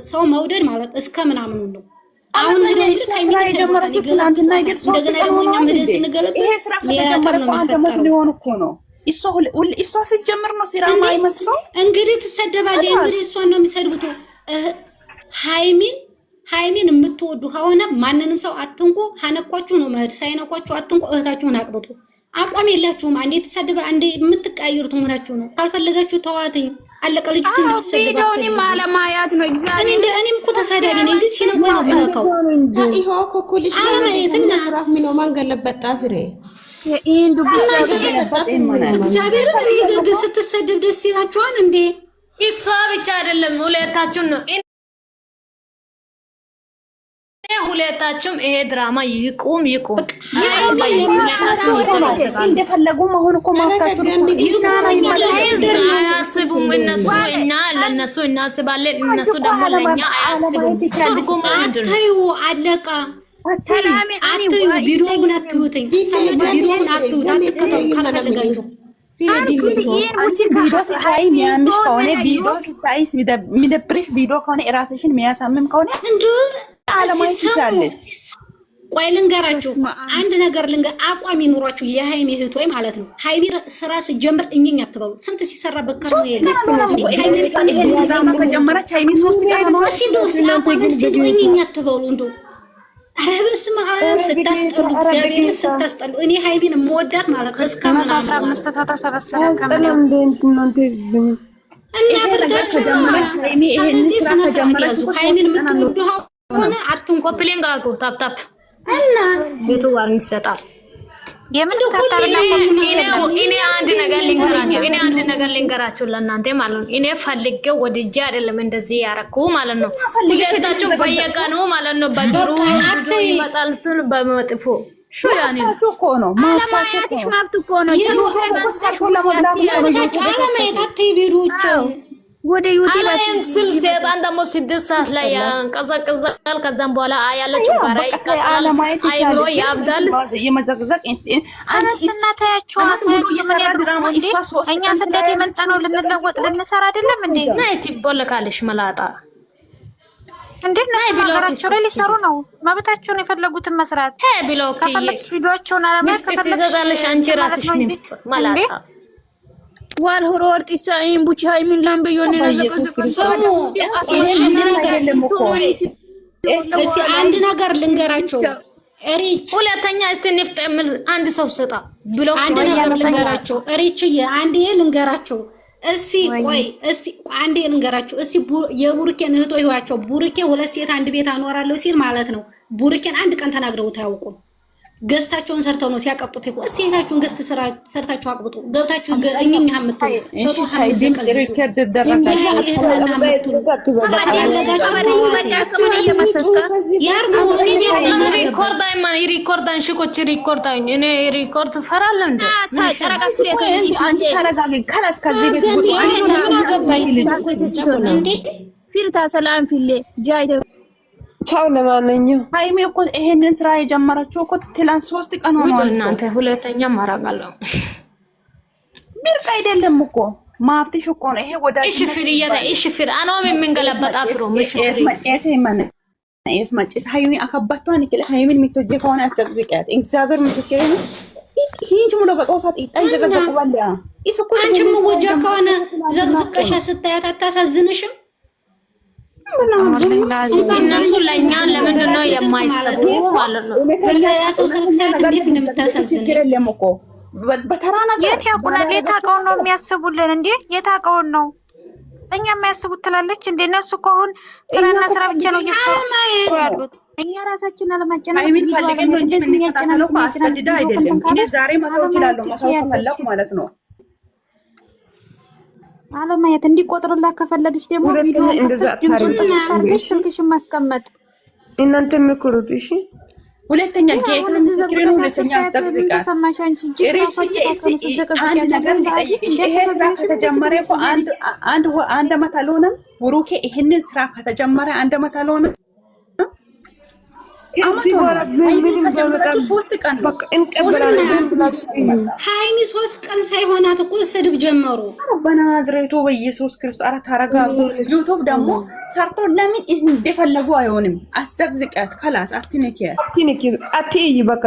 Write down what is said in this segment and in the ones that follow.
ሰው መውደድ ማለት እስከ ምናምኑ ነው። አሁን ለዚህ ስራ የጀመረችው ትናንትና አይደል? ሶስት ቀን ሆኗል እንዴ? ይሄ ስራ ከተጀመረ አንድ ዓመት ሊሆን እኮ ነው። እሷ ሲጀምር ነው ስራ ማይመስለው። እንግዲህ ትሰደባለች። እንግዲህ እሷን ነው የሚሰድቡት። ሃይሚን የምትወዱ ከሆነ ማንንም ሰው አትንኩ። ሀነኳችሁ ነው መሄድ፣ ሳይነኳችሁ አትንኩ። እህታችሁን አቅብጡ። አቋም የላችሁም። አንዴ ተሰደበ፣ አንዴ የምትቀያየሩት መሆናችሁ ነው። ካልፈለጋችሁ ተዋትኝ። አለቀ። ልጅቱ ቪዲዮኒ ማለማያት ነው። እግዚአብሔር እኔም እኮ ተሳዳቢ ነኝ፣ ግን ሲነኩ ነው የምነካው። ይሄ ኮኩልሽ አለማየትና ራህሚ ነው ማንገለበጣ ፍሬ እግዚአብሔር እኔ ስትሰደብ ደስ ይላችኋል እንዴ? እሷ ብቻ አይደለም ሁለታችሁን ነው። ሁለታችሁም ይሄ ድራማ ይቁም። እንደፈለጉ መሆን እኮ ማፍታችሁ አያስቡም። እነሱ እኛ ለነሱ እናስባለን፣ እነሱ ደግሞ ለኛ አያስቡም። ትርጉሙ ምንድን ነው? አለቃ አትዩ፣ ቪዲዮውን አትዩትኝ። ቪዲዮውን አትዩት፣ አትከተሉ ካልፈለጋችሁ። ቪዲዮ ሲታይ የሚያምሽ ከሆነ ቪዲዮ ሲታይ የሚደብርሽ ቪዲዮ ከሆነ የራስሽን የሚያሳምም ከሆነ ቆይ ልንገራችሁ አንድ ነገር አቋም ይኑራችሁ። የሃይሚ እህት ወይ ማለት ነው። ሃይሚ ስራ ሲጀምር እኝኝ አትበሉ። ስንት ሲሰራበት ከርሞ ከጀመረች ሃይሚ 3 ቀን ነው። እኝኝ አትበሉ። እንደው ኧረ በስመ አብ ስታስጠሉ፣ እግዚአብሔር ስታስጠሉ። እኔ ሃይሚን የምወዳት ማለት ነው እስከ ምናምን እና ብርዳችሁ ስለዚህ ስነ ስርዓት ያዙ። ሃይሚን የምትወዱ ሆነ አትንኮ ፕሌን ጋር ታፕታፕ እና ቤቱ ዋርን ይሰጣል። የምን እኔ አንድ ነገር ልንገራችሁ ለእናንተ ማለት ነው። እኔ ፈልጌው ወድጄ አይደለም እንደዚህ ያረኩ ማለት ነው። ሁለታችሁ በየቀኑ ማለት ነው በድሩ ይመጣል ስል በመጥፎ ማፍታችሁ እኮ ነው። ማፍታችሁ ማፍቱ እኮ ነው። አለማየት አትይ ቪዲዮዎችን ወደ ዩቲዩብ ስል ሰይጣን ደግሞ 6 ሰዓት ላይ ያንቀዘቅዛል። ከዛም በኋላ ያለችው ጋራ ይቀጥላል። አይብሮ ያብዳል። የመዘግዘቅ አንቺ እናታያችሁ ሙሉ የሰራ ድራማ እኛ ስደት የመጣ ነው ልንለወጥ ልንሰራ አይደለም እንዴ? ናይቲ ቦለካለሽ መላጣ እንዴት ነው ሀገራቸው ላይ ሊሰሩ ነው። መብታቸውን የፈለጉትን መስራት ብሎክ ቪዲዮአቸውን አለማየት ከፈለግሽ አንቺ ራስሽ ንፍጥ መላጣ ዋል ሆሮር ጢሳይን ቡቻ ምን ላምበዮን አንድ ነገር ልንገራቸው። ሪች ሁለተኛ እስቲ ንፍጥ የሚል አንድ ሰው ሰጣ ብሎ አንድ ነገር ልንገራቸው። ሪችዬ አንዴ ልንገራቸው። ቆይ አንዴ ልንገራቸው። የቡርኬን እህቶ ይዋቸው ቡርኬ 2 ሴት አንድ ቤት አኖራለሁ ሲል ማለት ነው። ቡርኬን አንድ ቀን ተናግረውት አያውቁም። ገስታቸውን ሰርተው ነው ሲያቀብጡት። እሴታችሁን ገስት ሰርታችሁ አቅብጡ። ገብታችሁ እኛኛ አምጥተው ፎቶ ሀይዘቀዝ ሪኮርዳን ሽኮች ሪኮርዳኝ እኔ ሪኮርድ ፈራለሁ እንዴ? አንቺ ተረጋጊ። ከላስ ከዚህ ቤት ፊርታ ሰላም ፊሌ ጃይደ ቻው። ለማንኛውም ሃይሚ እኮ ይሄንን ስራ የጀመረችው እኮ ትላንት 3 ቀን ሆኗል። እናንተ ሁለተኛ ማራጋለሁ ብርቅ አይደለም እኮ ማፍትሽ እኮ ነው ይሄ ወዳጅ። እሺ ፍሪያታ እሺ ፍሪ አናው መንገለበጣ ፍሮ ምሽ ማጨስ ሃይሚ አከባቷን ይከለ ሃይሚን ምትወጀ ከሆነ አሰብቂያት እግዚአብሔር ምስክሬ ነው። ይሄን ሙሉ በጦሳት ይጣይዘቀዘቁ ባለ እሱ እኮ አንቺ ወጀ ከሆነ ዘቅዝቀሻ ስታያት አታሳዝንሽም? እነሱ ለኛ ለምንድን ነው የማይሰቡ ማለት ነው? ለያሰው ሰክሰት እንዴት እንደምታሳዝን በተራ ነገር የት ያውቁናል? የታውቀውን ነው የሚያስቡልን እንዴ? የታውቀውን ነው እኛ የሚያስቡት ትላለች እንዴ? እነሱ እኮ አሁን ስራና ስራ ብቻ ነው ያሉት። እኛ ራሳችን አለማጨናነቅ ሃይሚን ፈልገን ነው እንጂ የምንከታተለው አስገድዳ አይደለም። እኔ ዛሬ መተው እችላለሁ መተው ከፈለኩ ማለት ነው። አለማየት እንዲቆጥርላት ከፈለግሽ ደግሞ ቪዲዮ ድምፁን ስልክሽን ማስቀመጥ እናንተ ምክሩት። እሺ ሁለተኛ ጌታ ምስክር ነው። ሁለተኛ አስተካክል ተሰማሽ አንቺ አንድ ነገር ይሄ ስራ ከተጀመረ እኮ አንድ አመት አልሆነም። ብሩኬ ይሄንን ስራ ከተጀመረ 1 አመት አልሆነም። ሃይሚ 3 ቀን ሳይሆናት እኮ ስድብ ጀመሩ። በናዝሬቱ በኢየሱስ ክርስቶስ አረ ታረጋጉ። ዩቲዩብ ደግሞ ሰርቶ ለምን እንደፈለጉ አይሆንም። አስዘቅዝቃት ከላስ አትነኪ አትይ በቃ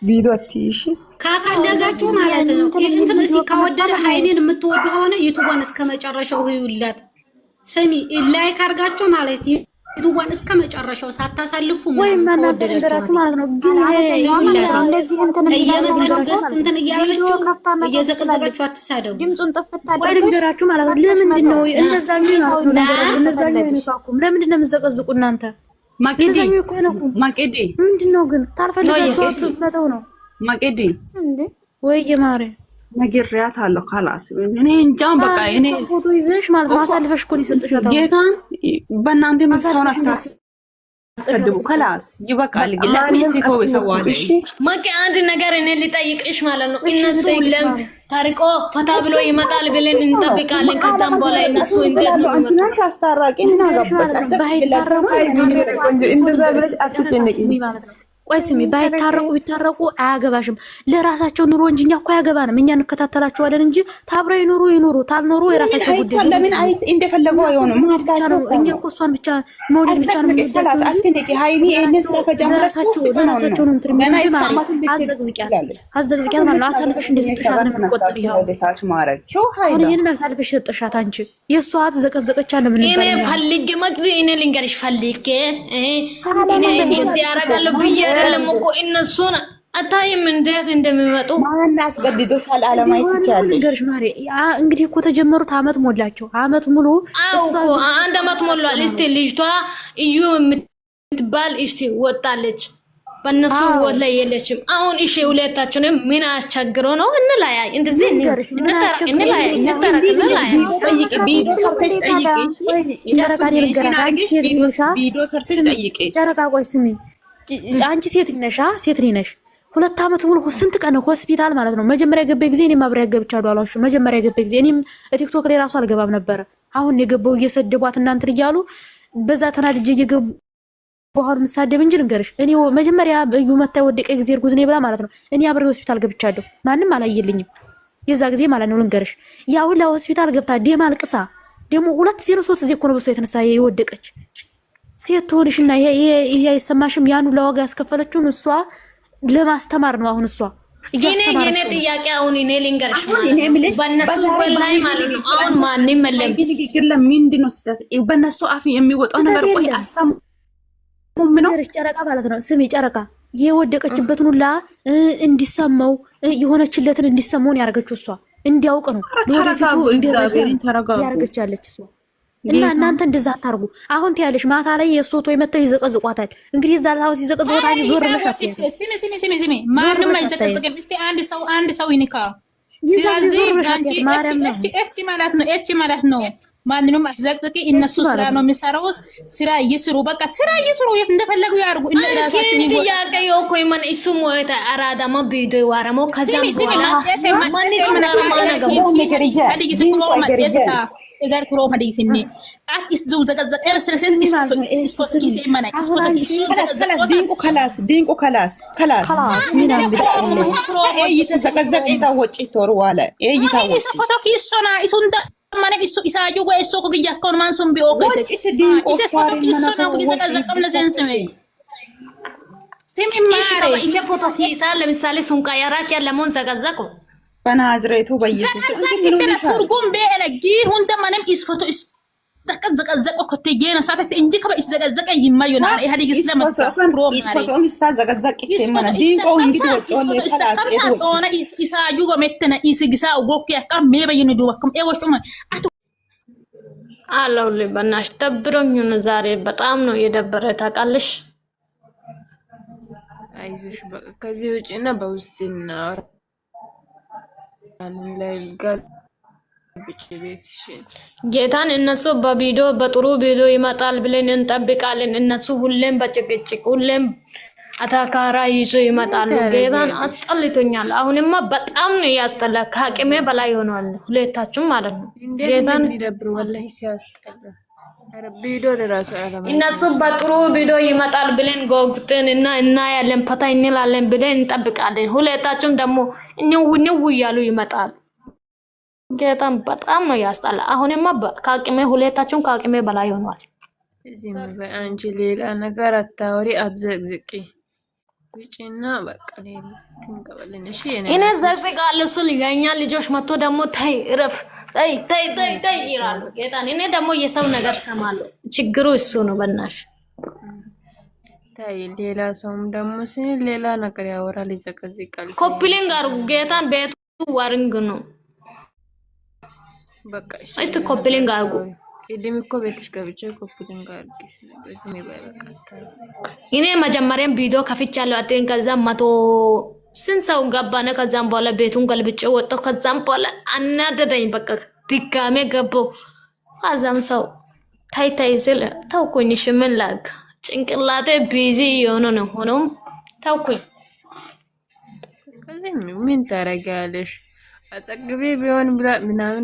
ቪዲዮ አትይሽ ካፈለጋችሁ ማለት ነው። እንትን እስኪ ከወደደ ሃይሚን የምትወዱ ሆነ ዩቲዩብን እስከመጨረሻው ይውላት። ስሚ ላይክ አድርጋችሁ ማለት ዩቲዩብን እስከመጨረሻው ሳታሳልፉ ተወደዳችሁ ማለት ነው። ግን እንደዚህ እንትን እየመጣችሁ ገስት እንትን እያላችሁ እየዘቀዘቃችሁ አትሳደቡ። ድምጹን ጥፍት አድርጋችሁ ማለት ነው። ለምንድን ነው እነዛኛው ይፋኩም? ለምንድን ነው የምትዘቀዝቁ እናንተ? ማቄዲ እኮ ነው ማቄዲ ምንድን ነው ግን ታልፈልጋችሁ መተው ነው ማቄዲ እንዴ ወይ የማረ ነግሬያት አለው ካላስ እኔ እንጃ በቃ እኔ ፎቶ ይዘሽ ማለት ማሳልፈሽ እኮ ነው የሰጥሻታው። ጌታን በእናንተ ምትሰውና ታሰድቡ ካላስ ይበቃል። ለምን ሲተው ይሰዋል? ማቄ አንድ ነገር እኔ ልጠይቅሽ ማለት ነው። እነሱ ለም ታሪቆ ፈታ ብሎ ይመጣል ብለን እንጠብቃለን። ከዛም በኋላ እነሱ እንዴት ነው አንቺ አስታራቂ እና ገባታ ባይታረቁ እንደዛ ብለሽ አትጨነቂ ማለት ነው። ቆይ ስሚ ባይታረቁ ቢታረቁ አያገባሽም። ለራሳቸው ኑሮ እንጂ እኛ እኮ አያገባንም። እኛ እንከታተላቸዋለን እንጂ ታብረው ይኑሩ ታልኖሩ የራሳቸው ጉዳይ። ለምን አይ እንደፈለጉ አይሆንም። ማፍታቸው እኛ እኮ እሷን ብቻ መውደድ ብቻ ነው የሚደረግ። አትነቂ ሃይሚ እነሱ ከጀመራችሁ ለራሳቸው ነው እንትን ምን ማለት አዘግዝቂያት ማለት አሳልፈሽ እንደሰጥሻት ነው የሚቆጠር። ይሄው ታች ማረችው ሃይሚ እኔን አሳልፈሽ ሰጥሻት አንቺ የሷ ዘቀዘቀቻ ነው ምን እኔ ፈልጌ መግቢ እኔ ልንገርሽ ፈልጌ እኔ እዚህ ያረጋለሁ ብዬ አይደለም እኮ እነሱን አታይም እንዴት እንደሚመጡ ማን አስገድዶሻል? አለማየት ይቻላል። ልንገርሽ ማሪ እንግዲህ እኮ ተጀመሩት አመት ሞላቸው። አመት ሙሉ እኮ አንድ አመት ሞላል። እስቲ ልጅቷ እዩ የምትባል እስቲ ወጣለች። በእነሱ ወላ የለችም። አሁን እሺ ሁለታችንም ምን አስቸግሮ ነው እንላያይ እንደዚህ እንላያይ ጨረቃ ቆይ ስሚ አንቺ ሴት ነሽ ሴት ነሽ 2 አመት ሙሉ ስንት ቀን ሆስፒታል ማለት ነው። መጀመሪያ ገበ ጊዜ እኔ ማብሪያ ገብቻለሁ አላልኩሽ? መጀመሪያ ገበ ጊዜ እኔም ቲክቶክ ላይ ራሱ አልገባም ነበር። አሁን የገባው እየሰደቧት እናንተ እያሉ በዛ ተናድጄ እየገቡ በኋላ ምሳደብ እንጂ ልንገርሽ እኔ መጀመሪያ እዩ መታ ወደቀ ጊዜ እርጉዝ ነኝ ብላ ማለት ነው እኔ አብሬ ሆስፒታል ገብቻለሁ። ማንንም አላየልኝም የዛ ጊዜ ማለት ነው። ልንገርሽ ያው ለሆስፒታል ገብታ ደም አልቅሳ ደሞ 203 ጊዜ እኮ ነው በሷ የተነሳ የወደቀች ሴት ሆነሽና ይሄ አይሰማሽም? ያኑ ለዋጋ ያስከፈለችውን እሷ ለማስተማር ነው። አሁን እሷ እያስተማረች እኔ ጥያቄ አሁን እኔ ልንገርሽ በእነሱ ወላይ ማለት ነው አሁን ማንንም መለም ንግግር ለምንድን ነው ስህተት በእነሱ አፍ የሚወጣው ነገር ቆይ አሰሙ ምን ነው ጨረቃ ማለት ነው። ስሚ ጨረቃ የወደቀችበትን ሁላ እንዲሰማው የሆነችለትን እንዲሰማውን ያደረገችው እሷ እንዲያውቅ ነው። ለወደፊቱ እንዲረጋ ያደረገቻለች እሷ እና እናንተ እንደዛ አታርጉ። አሁን ትያለሽ ማታ ላይ የሶቶ የመተው ይዘቀዝቋታል። እንግዲህ እዛ ታው ሲዘቀዝቋታል ዞር ብለሻት ስሚ ማንም አይዘቀዝቅም። እስቲ አንድ ሰው ይንካ። ስለዚህ አንቺ እቺ ማለት ነው ማንንም አትዘቅዝቂ። እነሱ ስራ ነው የሚሰራው። ስራ ይስሩ፣ በቃ ስራ ይስሩ፣ እንደፈለጉ ያርጉ። እነ ራሳቸው ይጎ ጥያቄ እኮ ማን እሱ ሞታ አራዳማ ቢዶ ዋራሞ ከዛም በኋላ ማን egar kuro madisini at is zu zaga selsen isfot kisi mana isfot kisi zaga dinko kalas mina bidai zaga ita wochi toru wala ita wochi isfot kisona isunda mana isu isaaju go isu ko yakon man sum bi o kese isfot kisona ko zaga kamna senseme ስቲም ማሽሮ ይሄ ፎቶ ኪሳ ለምሳሌ ሱንቃ ያራክ ያለሞን ዘጋዘቁ በናዝሬቱ በኢየሱስ እንግዲህ ትርጉም በእለጊ ሁንተ ማንም ኢስፎቶ ዘቀዘቀ ከተየና ሳፈት እንጂ ከበ ኢስዘቀዘቀ ይማዩና ኢህአዲግ ስለማሳ ፕሮም ማሪ ኢስፎቶ ኢስታዘቀዘቀ ከመና ዲንቆ እንግዲህ ወጥቶ ለሰላም ኢሳጁ ጎመተና ኢስግሳ ወጎክ ያካ ሜበይኑ ዱወክም ኤወሽማ አላው ለበናሽ ተብሮኝ ነው ዛሬ በጣም ነው የደበረ ታውቃለሽ። አይዞሽ በቃ ከዚህ ውጪና በውስጥና ላይ ጋር ጌታን እነሱ በቪዲዮ በጥሩ ቪዲዮ ይመጣል ብለን እንጠብቃለን። እነሱ ሁሌም በጭቅጭቅ ሁሌም አታካራ ይዞ ይመጣሉ። ጌታን አስጠልቶኛል። አሁንማ በጣም ነው ያስጠላ። ከአቅሜ በላይ ሆኗል ሁለታችሁም ማለት ነው። ጌታን ይደብር ወላሂ ሲያስጠላ ቪዲዮ ለራሱ አላማ እነሱ በጥሩ ቪዲዮ ይመጣል ብለን ጎግተን እና ያለን ፈታ እንላለን ብለን እንጠብቃለን። ሁለታቸውም ደግሞ ነው እያሉ ይመጣሉ። ጌታን በጣም ነው ያስጣላ። አሁንማ ከአቅሜ ሁለታቸውም ከአቅሜ በላይ ሆኗል። እዚህም በአንቺ ሌላ ነገር አታወሪ፣ አትዘቅዝቂ ውጪና በቃ ሌላ ትንቀበልን። እሺ እኔ ዘቅዝቃለሁ ስል የኛ ልጆች መጥቶ ደግሞ ተይ እረፍ ተይ ይላሉ። ጌታን እኔ ደግሞ የሰው ነገር ሰማለሁ። ችግሩ እሱ ነው። በእናትሽ ታይ ሌላ ሰውም ደግሞ ሌላ ነገር ያወራል፣ ይዘቀዝቃል። ኮፕሊንግ አድርጉ። ጌታን ቤቱ ዋርንግ ነው። በቃ እሺ እስቲ ኮፕሊንግ አድርጉ። ቅድም እኮ ቤትሽ ገብቼ ኮፕሊንግ አድርጊሽ በዚህ ነው በቃ። እኔ መጀመሪያም ቪዲዮ ከፍቻለሁ አጥን ከዛም መቶ ስንት ሰው ገባነ። ከዛም በኋላ ቤቱን ገልብጬ ወጣሁ። ከዛም በኋላ አናደደኝ። በቃ ድጋሜ ገባሁ። ከዛም ሰው ታይ ስል ተውኩኝ። እሺ ምን ላድርግ? ጭንቅላቴ ቢዚ የሆነ ነው። ሆኖም ተውኩኝ። ከዚህ ምን ታረጋለሽ? አጠግቤ ቢሆን ምናምን